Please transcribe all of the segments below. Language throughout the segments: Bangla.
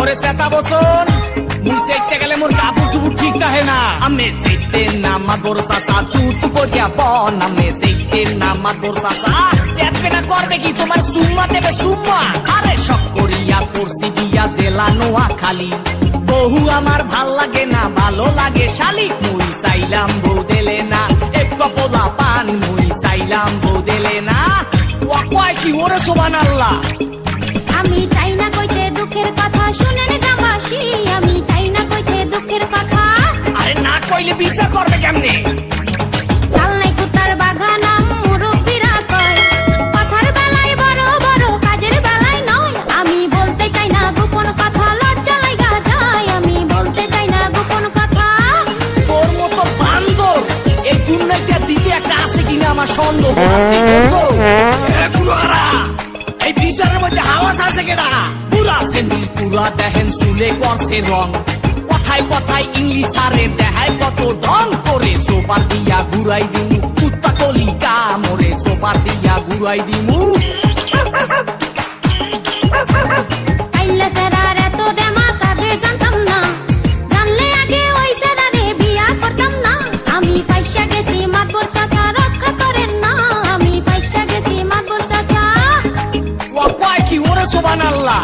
ওরে সেটা বসন মুই সেটতে গেলে মোর কাপড় চুপুর ঠিক থাকে না আমি সেটতে না মাদর সাসা চুত করিয়া বন আমি সেটতে না মাদর সাসা সেটবে না করবে কি তোমার সুম্মা দেবে সুম্মা আরে শক করিয়া পড়ছি দিয়া জেলা নোয়া খালি বহু আমার ভাল লাগে না ভালো লাগে শালি মুই চাইলাম বউ দেলে না এক কপলা পান মুই চাইলাম বউ দেলে না ওয়া কয় কি ওরে সুবহানাল্লাহ আমি চাই না কইতে দুঃখের কথা শুনেন গ্রামবাসী আমি চাই না কইতে দুঃখের কথা আরে না কইলে বিচার করবে কেমনে চাল নাই কুতার বাগানাম মুরব্বিরা কয় কথার বেলায় বড় বড় কাজের বেলায় নয় আমি বলতে চাই না গোপন কথা লজ্জা লাগা যায় আমি বলতে চাই না গোপন কথা তোর মতো বান্দর এই দুনিয়াতে দিতে একটা আছে কিনা আমার সন্দেহ আছে বুঝছো এ গুরারা এই বিচারের মধ্যে হাওয়াস আছে কেডা পুরা সেন্ডিল পুরা দেখেন চুলে করছে রং কথায় কথায় ইংলিশ আরে দেখায় কত ঢং করে সোপার দিয়া ঘুরাই দিমু কুত্তা কলি কামড়ে সোপার দিয়া ঘুরাই দিমু আইলা সেরার এত দেমা কাবে জানতাম না জানলে আগে ওই সেরারে বিয়া করতাম না আমি পয়সা গেছি মাতবর চাচা রক্ষা করেন না আমি পয়সা গেছি মাতবর চাচা ওয়া কয় কি ওরে সুবহানাল্লাহ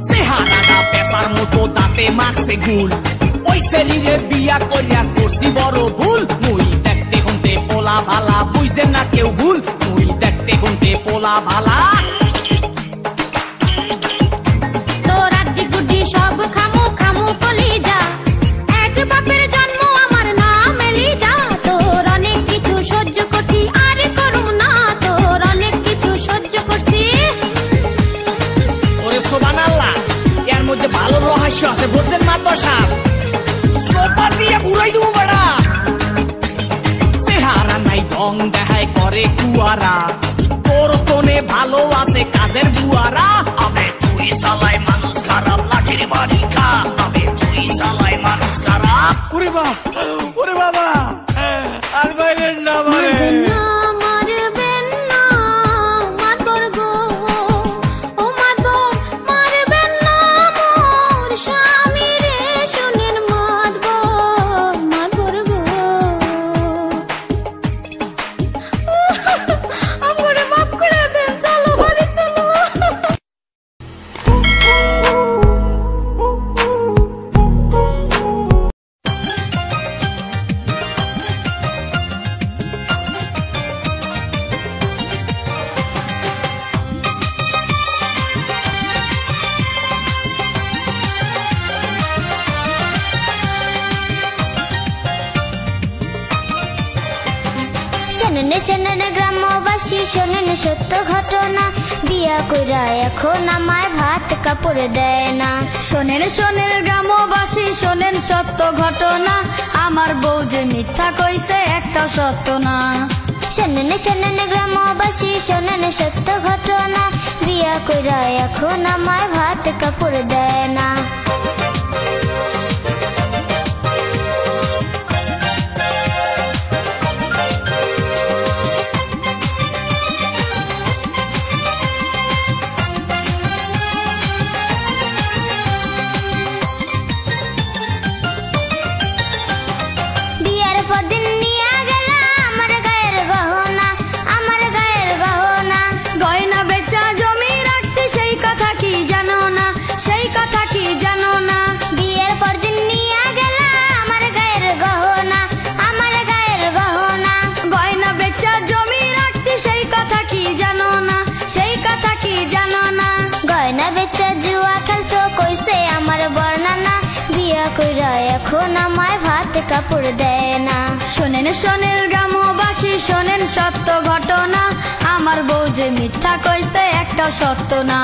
চেহারাটা পেশার মতো দাঁতে মারছে গুল ওই শরীরে বিয়া করিয়া করছি বড় ভুল মুই দেখতে হতে পোলা ভালা বুঝছেন না কেউ ভুল মুই দেখতে হতে পোলা ভালা তোর আড্ডি গুড্ডি সব খামু খামু বলি যা এক বাপের জন্ম আমার নাম এলিজা তোর অনেক কিছু সহ্য করছি আর করুম না তোর অনেক কিছু সহ্য করছি ওরে সুবহানাল্লাহ এর মধ্যে ভালো রহস্য আছে বুঝছেন মাতর সাহেব সোপার দিয়ে ঘুরাই দেবো বেড়া চেহারা নাই ঢং দেখায় করে কুয়ারা তোর তোনে ভালো আছে কাজের বুয়ারা আবে তুই চালাই মানুষ খারাপ লাঠির বাড়ি খা আবে তুই চালাই মানুষ খারাপ ওরে বাবা আর বাইরের না মারবেন না মারবেন না মাতবর গো ও মাতবর মারবেন না মোর স্বামী রে শুনেন মাতবর গো আমারে মাফ করে দেন চলো বাড়ি চলো শোনেন শোনেন গ্রামবাসী শোনেন সত্য ঘটনা বিয়া কইরা এখন আমায় ভাত কাপড় দেয় না শোনেন শোনেন গ্রামবাসী শোনেন সত্য ঘটনা আমার বউ যে মিথ্যা কইছে একটা সত্য না শোনেন শোনেন গ্রামবাসী শোনেন সত্য ঘটনা বিয়া কইরা এখন আমায় ভাত কাপড় দেয় না বিয়ার পর দিন নিয়ে গেল আমার গায়ের গহনা গয়না বেচা জমি রাখছি সেই কথা কি জানো না সেই কথা কি জানো না বিয়ের পর দিন নিয়ে গেল আমার গায়ের গহনা গয়না বেচা জমি রাখছি সেই কথা কি জানো না সেই কথা কি জানো না গয়না বেচা জুয়া খেলছো কইছে আমার বর্ণনা বিয়া কইরা এখন আমায় ভাত কাপড় দেয় না শোনেন শোনেন গ্রামবাসী শোনেন সত্য ঘটনা আমার বউ যে মিথ্যা কইছে একটা সত্য না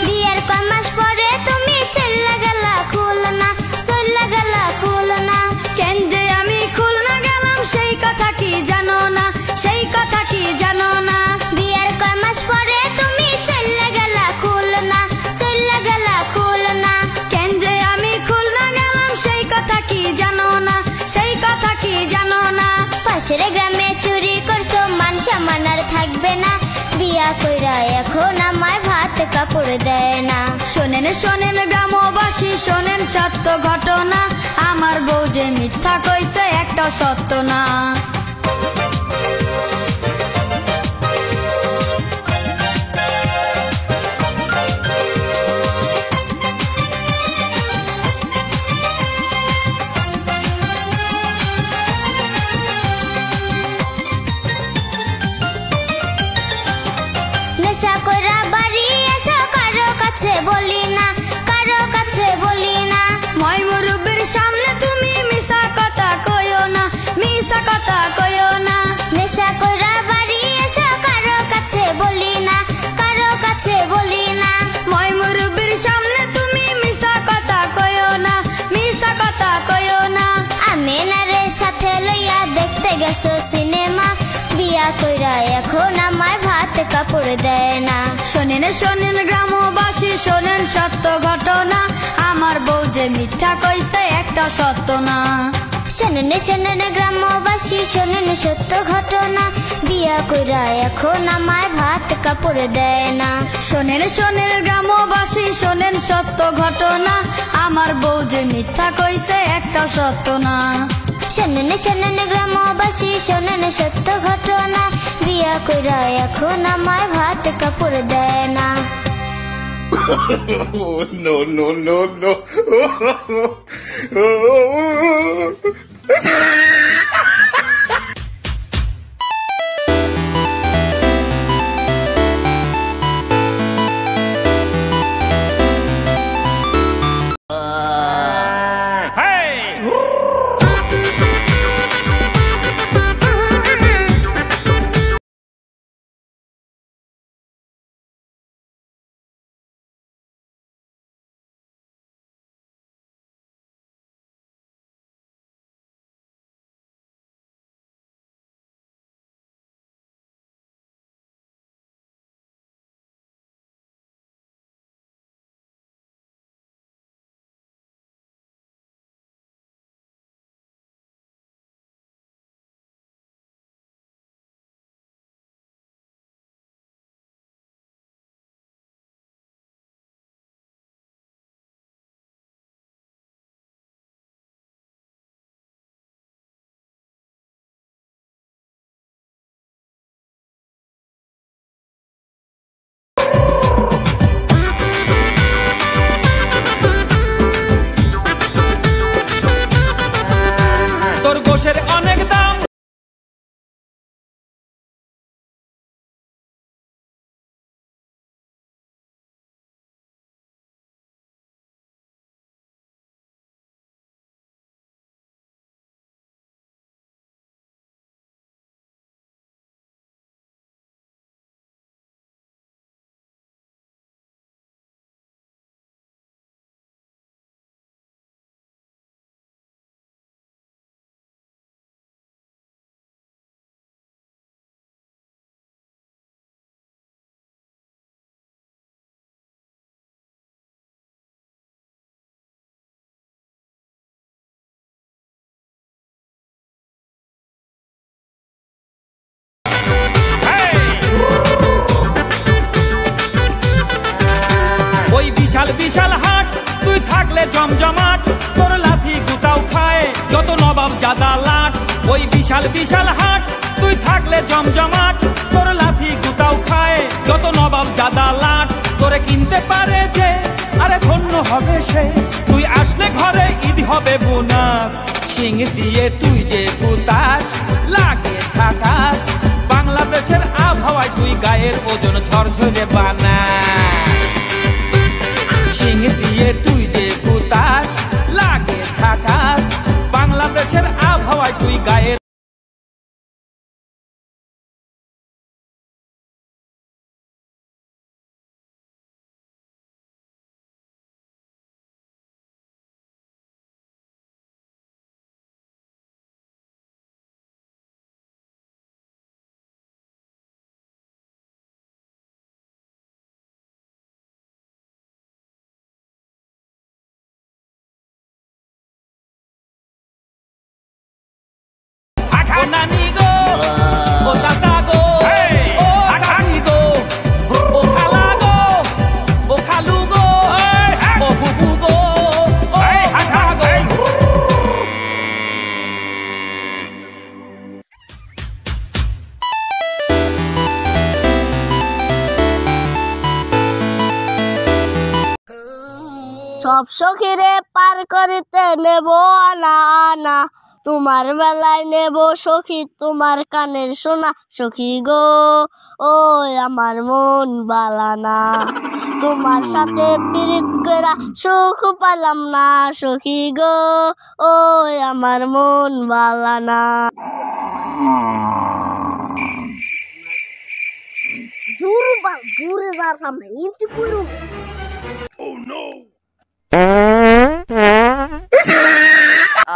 বিয়ের কয় মাস পরে তুমি চল্লা গেলা খুলনা কেন যে আমি খুলনা গেলাম সেই কথা কি জানো না সেই কথা কি জানো কইরা এখন আমায় ভাত কাপড় দেয় না। শোনেন শোনেন গ্রামবাসী শোনেন সত্য ঘটনা, আমার বউ যে মিথ্যা কইছে একটা সত্য না। নেশা কইরা বাড়ি এসো কারো কাছে বলি না, কারো কাছে বলি না। মই মুরব্বির সামনে তুমি মিছা কথা কইও না, মিছা কথা কইও না। নেশা কইরা বাড়ি এসো কারো কাছে বলি না, কারো কাছে বলি না। মই মুরব্বির সামনে তুমি মিছা কথা কইও না, মিছা কথা কইও না। আমিনারে সাথে লইয়া দেখতে গেছো সিনেমা, বিয়া কইরা এখন আমায় ভাত কাপড় দেয় না। শোনেন শোনেন গ্রামবাসী শোনেন সত্য ঘটনা, আমার বউ যে মিথ্যা কইছে একটা সত্য না। শোনেন শোনেন গ্রামবাসী শোনেন সত্য ঘটনা, বিয়া কইরা এখন আমায় ভাত কাপড় দেয় না। শোনেন শোনেন গ্রামবাসী শোনেন সত্য ঘটনা, আমার বউ যে মিথ্যা কইছে একটা সত্য না। শোনেন শোনেন গ্রামবাসী শোনেন সত্য ঘটনা, বিয়া কইরা এখন আমায় ভাত কাপড় দেয় না। Oh, no, no, no, no. গোশের অনেক দাম। বিশাল বিশাল হাট তুই থাকলে জমজমাট, তোর লাথি গুতাও খায় যত নবাব জাদা লাট। ওই বিশাল বিশাল হাট তুই থাকলে জমজমাট, তোর লাথি গুতাও খায় যত নবাব জাদা লাট। তোরে কিনতে পারে যে আরে ধন্য হবে সে, তুই আসলে ঘরে ঈদ হবে বোনাস। শিং দিয়ে তুই যে গুতাস লাগে ঝাকাস, বাংলাদেশের আবহাওয়ায় তুই গায়ের ওজন ঝরঝরে বানাস। শিং দিয়ে তুই যে গুতাস লাগে ঝাকাস, বাংলাদেশের আবহাওয়ায় তুই গায়ের সব সখীরে পার করিতে নেব আনা আনা, তোমার বেলায় নেব সখী তোমার কানের সোনা। সখী গো ওই আমার মন বালানা, তোমার সাথে পিরিত কইরা সুখ পাইলাম না। সখী গো ওই আমার মন বালানা। দূরে যার সামনে ইন্তি পুরো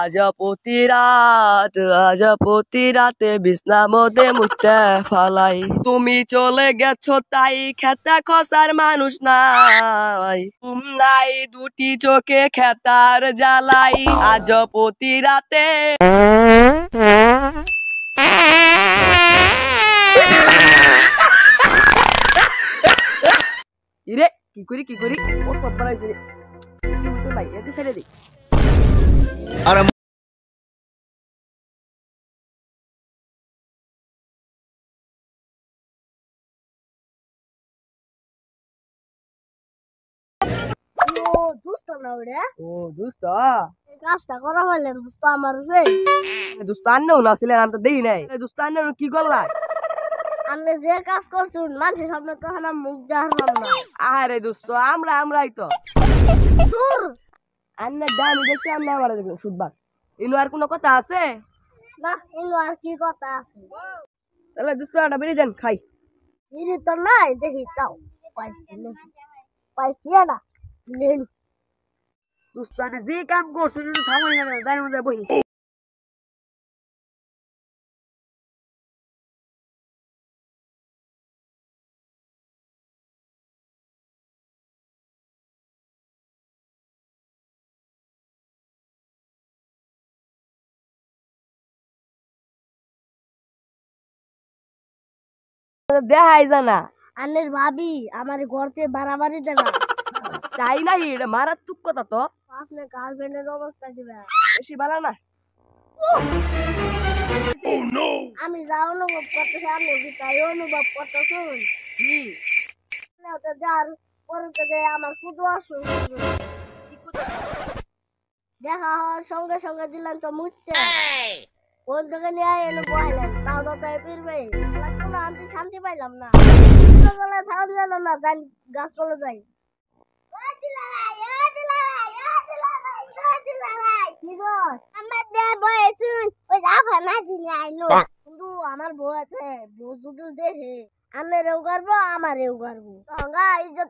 আজ প্রতি রাতে বিছনা মধ্যে মুতে ফালাই, তুমি চলে গেছো তাই খেতা খসার মানুষ নাই, নাই দুটি চোখে খেতার জ্বালাই। আজ প্রতি রাতে ইরে কি করি ও সব বানাইছে ভাই এতে ছেড়ে দিই। দুষ্ট না ওরে, ও দুষ্ট কাজটা করা হইলেন দুষ্ট আমার দুষ্ট আন্নেও না ছিলেন, আমি তো দেই নাই দুষ্ট আন্নে কি করলা। আপনি যে কাজ করছেন মানুষের সামনে তো হানা মুখ দেখালাম না। আরে দুষ্ট আমরাই তো দূর আন্নার ডানি দেখতে আন্না আমার দেখলাম শুটবার। ইনু আর কোনো কথা আছে না, ইনো আর কি কথা আছে। তাহলে দুষ্ট একটা বেরিয়ে দেন খাই। ইনি তো নাই দেখি তাও পাইছি না নেন। দুষ্ট যে কাম করছে থামাই না জানি মধ্যে বহি। দেখাই জানা আনের ভাবি আমার ঘরতে বাড়াবাড়ি দেনা তাই নাই, এটা মারাত্মক কথা তো। আপনার গার্লফ্রেন্ডের অবস্থা কি ভাই? বেশি ভালো না। আমি যা অনুভব করতেছি আপনি কি তাই অনুভব করতেছেন? কি যার পরে থেকে আমার খুব অসুখ দেখা হওয়ার সঙ্গে সঙ্গে দিলেন তো মুছতে কোন থেকে নিয়ে এনে বহাইলেন, তাও তো তাই ফিরবে কোনো আমি শান্তি পাইলাম না। থাকা যেন না যাই গাছ তলে যাই। আমার বউ আছে, বউ যদি দেখে আমেরও করবো আমারেও করবো, ইজ্জত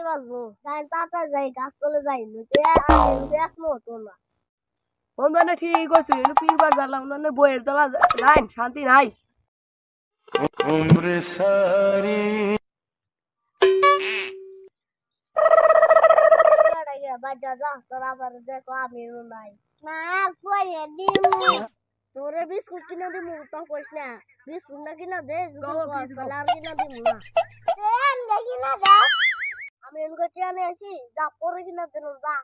বাঁচবো। তাড়াতাড়ি যাই গাছ তলে যাই একমতো না। বন্ধু ঠিক আছে পিরবার জ্বালা অন্যান্য বইয়ের জ্বালা নাই, শান্তি নাই। দেখো আমিও নাই তোরে বিস্কুট কিনা দিমু তো কইস না, বিস্কুট না কিনা দে আর কিনা দিমু না। আমি এনকে টিয়ানে আছি যা পরে কিনা দেন যা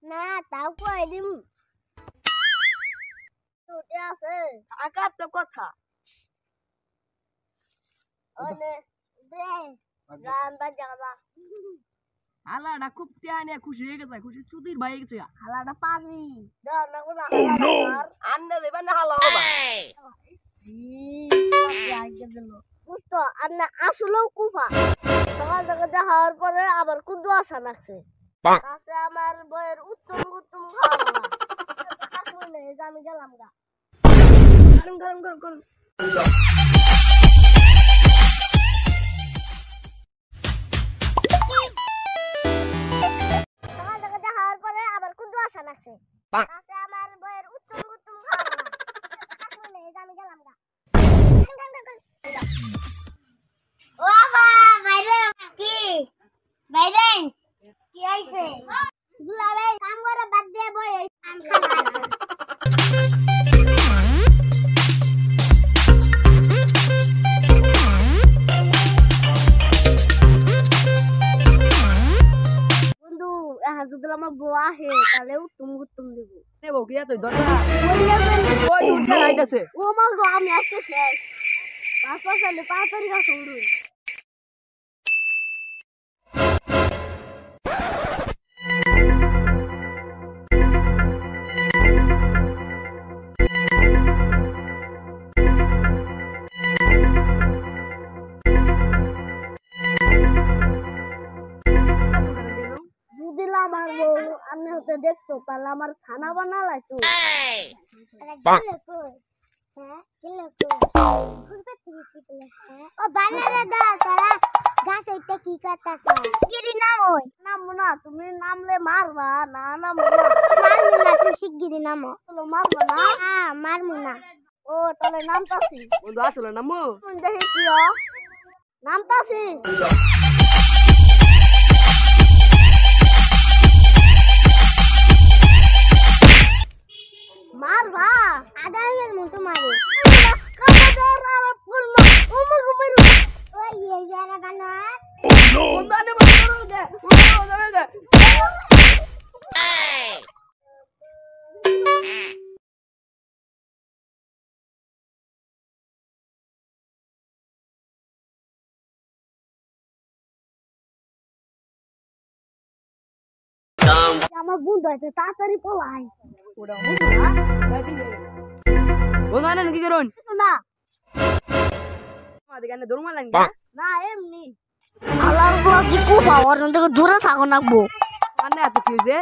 না তাও কই দিমু তোতে আছে আকার তো কথা ওনে দে গান বাজা যা। হালাটা খুব টিয়ানে খুশি হয়ে গেছে, খুশি চুদির ভাই গেছে। হালাটা পাবি দাও না কোন আন্না দেবেন না হালা বাবা বুঝতো আন্না আসলেও কুফা। সকাল থেকে যাওয়ার পরে আবার কুদু আসা লাগছে, আমার বইয়ের উত্তম উত্তম খাওয়া আমি গেলাম গা। গরম গরম গরম সকাল থেকে যাওয়ার পরে আবার কুদু আসা লাগছে, আমার বইয়ের উত্তম উত্তম খাওয়া আমি গেলাম গা। ও বাবা বাইরে কি বাইরে কি আইছে গুলা ভাই কাম করে বাদ দিয়ে বই আম খাওয়া। বন্ধু এখন যদি আমার বউ আহে তাহলে উত্তম উত্তম দেবো দেবো কি তুই দরকার ওই উঠে রাইতেছে। ও মা গো আমি আজকে শেষ পাঁচ পাঁচ তাড়াতাড়ি কাজ উড়ুন। সামনে হতে দেখতো তাহলে আমার ছানা বানালাই তো ও বানারে দা তোরা গাছ হইতে কি করতাছ গিরি নাম ওই নামবো না, তুমি নামলে মারবা না, নামবো না। মারমু না তুই শিগগিরি নামো চলো মারবা না। হ্যাঁ মারমু না ও তাহলে নামতাছি। বন্ধু আসলে নামো তুমি দেখি কি নামতাছি। মারবা আদারের মতো মারে ওই এই জায়গা বানা বন্ধু আনে বন্ধু দে বন্ধু দে আমার বন্ধু আছে, তাড়াতাড়ি পলাই। ওটা বুঝো না বন্ধু আনে কি করুন কিছু না আমাদের কানে দরমা লাগবে না এমনি হালার ব্লাজি কুফা ওর থেকে দূরে থাকো নাকবো। আনে এত কি হয়েছে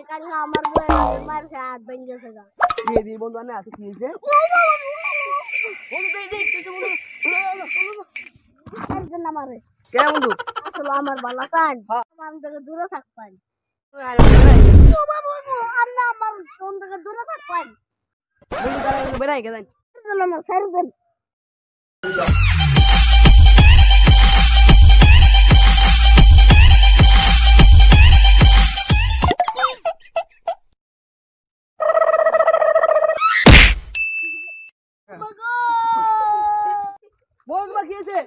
কালকে আমার বউয়ের মার খেয়ে হাত ভেঙে গেছে গা। দিয়ে দি বন্ধু আনে এত কি হয়েছে বন্ধু দে দে কিছু বন্ধু আর জন্য আমারে কে বন্ধু আসলে আমার ভালো চান, হ্যাঁ। আমার থেকে দূরে থাকবেন। বন্ধু আমার ফোন থেকে দূরে থাকবেন। তারা বেড়াই গেলেন আমার ছেড়ে দেন। বন্ধু কি হয়েছে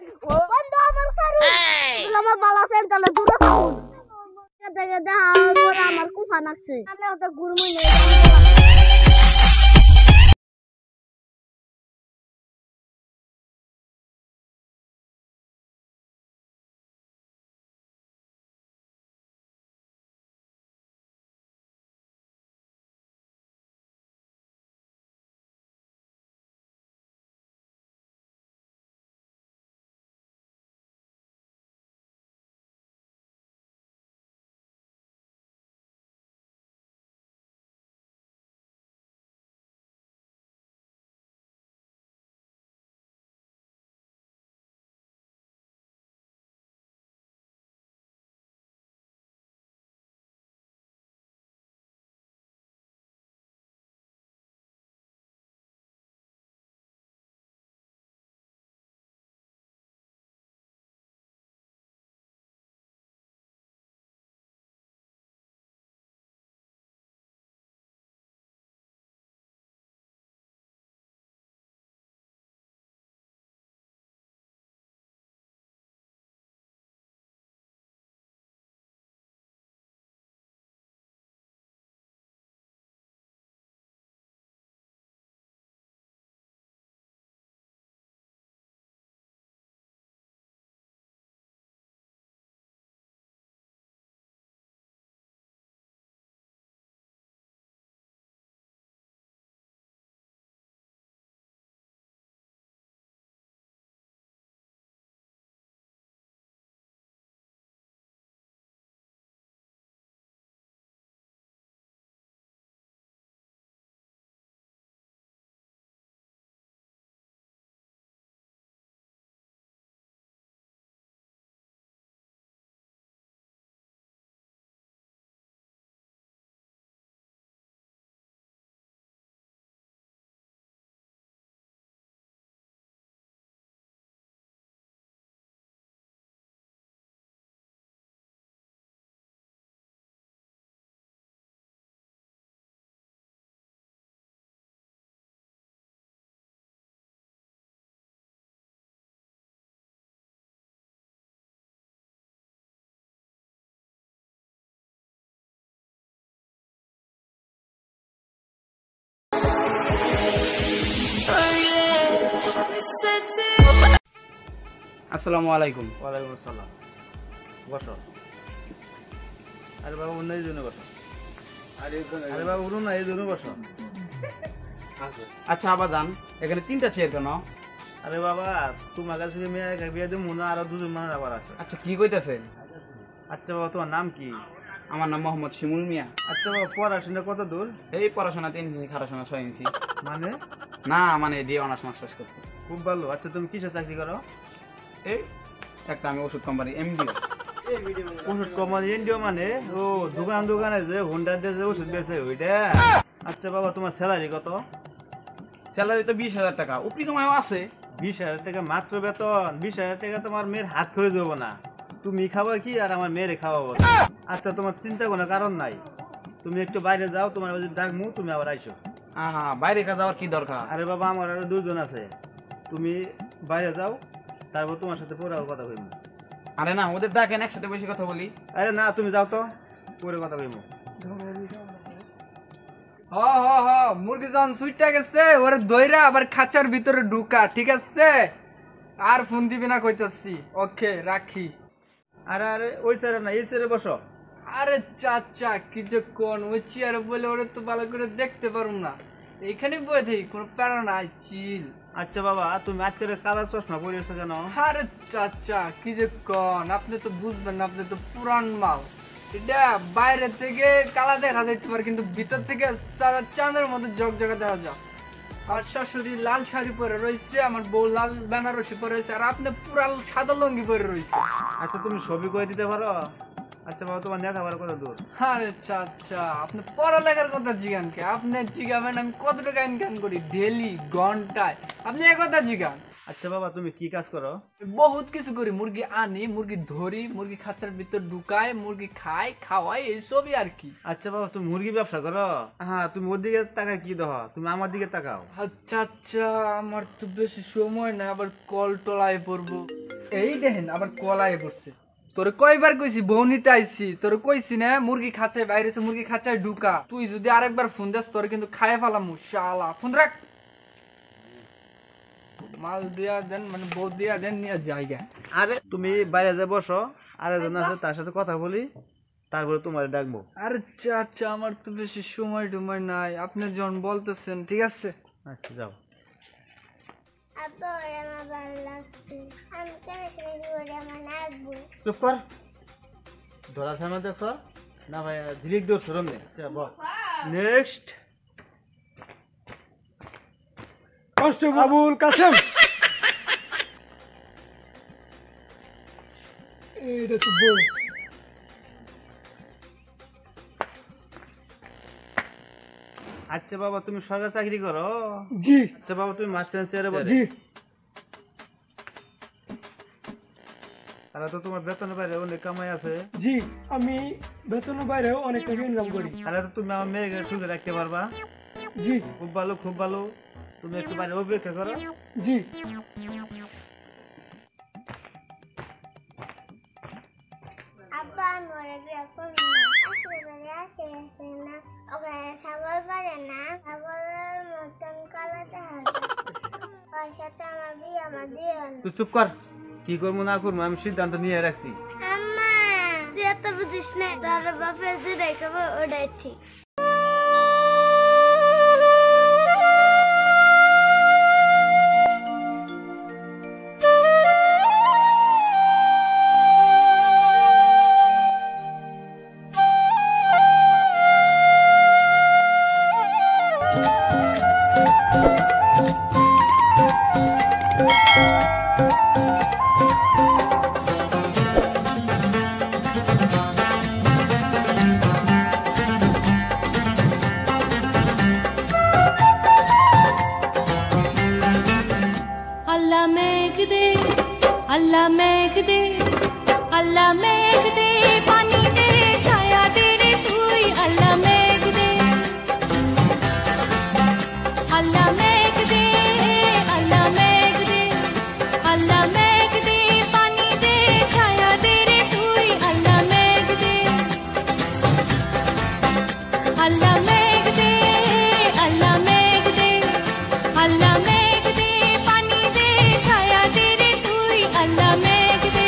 বন্ধু আমার ছেড়ে আমার ভালো চান, তাহলে দূরে থাকুন। দেখে দেখা পরে আমার কুফা নাকছে, আমি ওটা ঘুরমুই নেই। আসসালামু আলাইকুম। ওয়ালাইকুম আসসালাম। বসো। আরে বাবা অন্য এই জন্য বসো। আরে বাবা উঠুন না, এই জন্য বসো। আচ্ছা আবার যান, এখানে তিনটা চেয়ার কেন? আরে বাবা তোমার কাছে মেয়ে বিয়ে দেবো না, আরো দুজন মানুষ আবার আছে। আচ্ছা কি কইতেছেন? আচ্ছা বাবা তোমার নাম কি? আমার নাম মোহাম্মদ শিমুল মিয়া। আচ্ছা বাবা, পড়াশোনা কত দূর? এই পড়াশোনা 3 ইঞ্চি, খারাশোনা 6 ইঞ্চি। মানে? না মানে দিয়ে অনার্স মাস্টার্স করছি। খুব ভালো। আচ্ছা তুমি কিসে চাকরি করো? এই একটা আমি ওষুধ কোম্পানি এমডিও। ওষুধ কোম্পানি এনডিও মানে? ও দোকানে যে হোন্ডা দিয়ে যে ওষুধ বেচে ওইটা? আচ্ছা বাবা, তোমার স্যালারি কত? স্যালারি তো 20,000 টাকা, উপরি কমায়ও আছে। 20,000 টাকা মাত্র বেতন? 20,000 টাকা তোমার মেয়ের হাত করে দেবো না। তুমি খাবা কি আর আমার মেয়েরে খাওয়াবো না। আচ্ছা তোমার চিন্তা কোনো কারণ নাই, তুমি একটু বাইরে যাও, তোমার ডাকমু, তুমি আবার আইসো। হ্যাঁ, বাইরে কাজ যাওয়ার কি দরকার? আরে বাবা, আমার আরো 2 জন আছে, তুমি বাইরে যাও, তারপর তোমার সাথে পরে কথা কইব। আরে না, ওদের ডাকেন, একসাথে বসে কথা বলি। আরে না, তুমি যাও তো, পরে কথা কইব। মুরগি যখন সুইটা গেছে ওরে দইরা আবার খাঁচার ভিতরে ঢুকা, ঠিক আছে? আর ফোন দিবি না কইতাছি। ওকে, রাখি। আরে আরে ওই চেয়ারে না, এই চেয়ারে বসো। আরে চাচা, কি যে কোন ওই চেয়ারে বলে ওরে তো ভালো করে দেখতে পারুম না, এইখানে বয়ে থাকি, কোনো প্যারা নাই, চিল। আচ্ছা বাবা, তুমি আজকে কালা চশমা পরিয়েছো কেন? আরে চাচা, কি যে কোন, আপনি তো বুঝবেন না, আপনি তো পুরান মাল। এটা বাইরে থেকে কালা দেখা যাইতে পারে, কিন্তু ভিতর থেকে সারা চাঁদের মধ্যে জগজগা দেখা যায়। আর শাশুড়ি লাল শাড়ি পরে রয়েছে, আমার বউ লাল বেনারসি পরে রয়েছে, আর আপনি পুরা সাদা লঙ্গি পরে রয়েছে। আচ্ছা তুমি ছবি করে দিতে পারো? আচ্ছা বাবা, তোমার লেখাপড়া কত দূর? আরে চাচা, আপনি পড়ালেখার কথা জিগান কে? আপনি জিগাবেন আমি কত টাকা ইনকাম করি ডেলি, ঘন্টায়, আপনি এ কথা জিগান। আচ্ছা বাবা, তুমি কি কাজ করো? বহুত কিছু করি, মুরগি আনি, মুরগি ধরি, মুরগি খাঁচার ভিতর ঢুকাই, মুরগি খাই, খাওয়াই, এইসবই আর কি। আচ্ছা বাবা, তুমি মুরগি ব্যবসা করো? হ্যাঁ, তুমি ওর দিকে তাকায় কি দেখো, তুমি আমার দিকে তাকাও। আচ্ছা আচ্ছা, আমার তো বেশি সময় না, আবার কল টলায় পড়বো। এই দেখেন আবার কল আয় পড়ছে। তোরে কয়বার কইছি বউ নিতে আইছি, তোরে কইছি না মুরগি খাঁচায় বাইরে, মুরগি খাঁচায় ঢুকা। তুই যদি আরেকবার ফোন দেস তোরে কিন্তু খায় ফেলামু, শালা। ফোন রাখ। মাল দিয়া দেন, মানে বউ দিয়া দেন, নিয়ে জায়গা। আরে তুমি বাইরে যা বসো, আরেকজন আছে তার সাথে কথা বলি, তারপরে তোমার ডাকবো। আরে চাচা, আমার তো বেশি সময় টুময় নাই, আপনি যখন বলতেছেন, ঠিক আছে? আচ্ছা যাও। চুপ কর, ধরা সামনে দেখছ না ভাই, ঝিলিক দৌড় সরম নেই। আচ্ছা বল। Next constable Abul Kasem. এটা তো বউ। আচ্ছা বাবা, তুমি সরকারি চাকরি করো? জি। আচ্ছা বাবা, তুমি মাস্টার চেয়ারে বসো? জি। তাহলে তো তোমার বেতনের বাইরে অনেক কামাই আছে? জি, আমি বেতনের বাইরেও অনেক টাকা ইনকাম করি। তাহলে তো তুমি আমার মেয়েকে সুখে রাখতে পারবা? জি। খুব ভালো, খুব ভালো। তুমি একটু বাইরে অপেক্ষা করো। জি। তুই চুপ কর, কি করবো না করবো আমি সিদ্ধান্ত নিয়ে রাখছি। আম্মা তুই এত বুঝিস না, তোর বাপের যেটাই খাবো ওটাই ঠিক। अल्लाह मेघ दे, अल्लाह मेघ दे, पानी दे, छाया दे रे तुई, अल्लाह मेघ दे, अल्लाह मेघ दे, अल्लाह मेघ दे, अल्लाह मेघ दे, पानी दे, छाया दे रे तुई, अल्लाह मेघ दे, अल्लाह मेघ दे, अल्लाह मेघ दे, अल्लाह मेघ दे, पानी दे, छाया दे रे तुई, अल्लाह मेघ दे।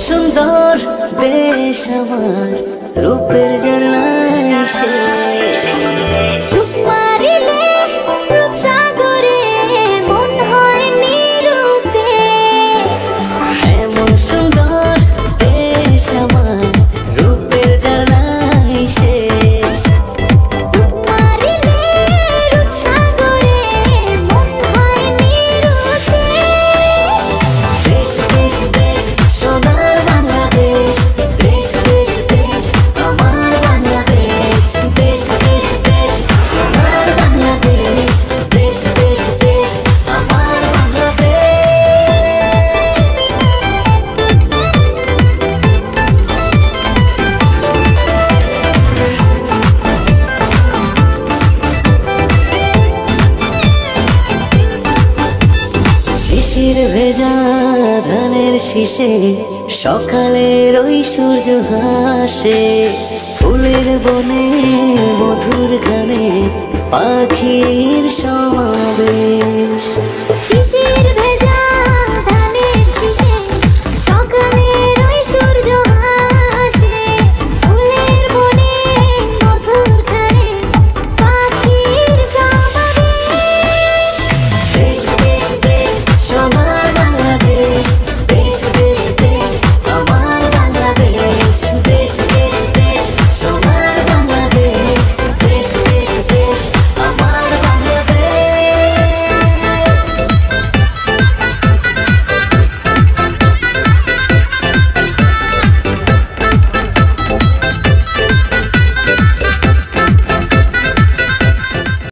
সুন্দর দেশ আমার, রূপের ঝর্ণায় শেষ। ডুব মারিলে রূপসাগরে মন হয় নিরুদ্দেশ। এমন সুন্দর দেশ আমার, রূপের ঝর্ণায় শেষ। ডুব মারিলে রূপসাগরে মন হয় নিরুদ্দেশ। দেশ দেশ দেশ সোনার বাংলাদেশ, দেশ দেশ দেশ আমার বাংলাদেশ। দেশ দেশ দেশ সোনার বাংলাদেশ, দেশ দেশ দেশ আমার বাংলাদেশ। শিশির ভেজা ধানের শীষে সকালের ওই সূর্য হাসে। ফুলের বনে মধুর গানে পাখির সমাবেশ।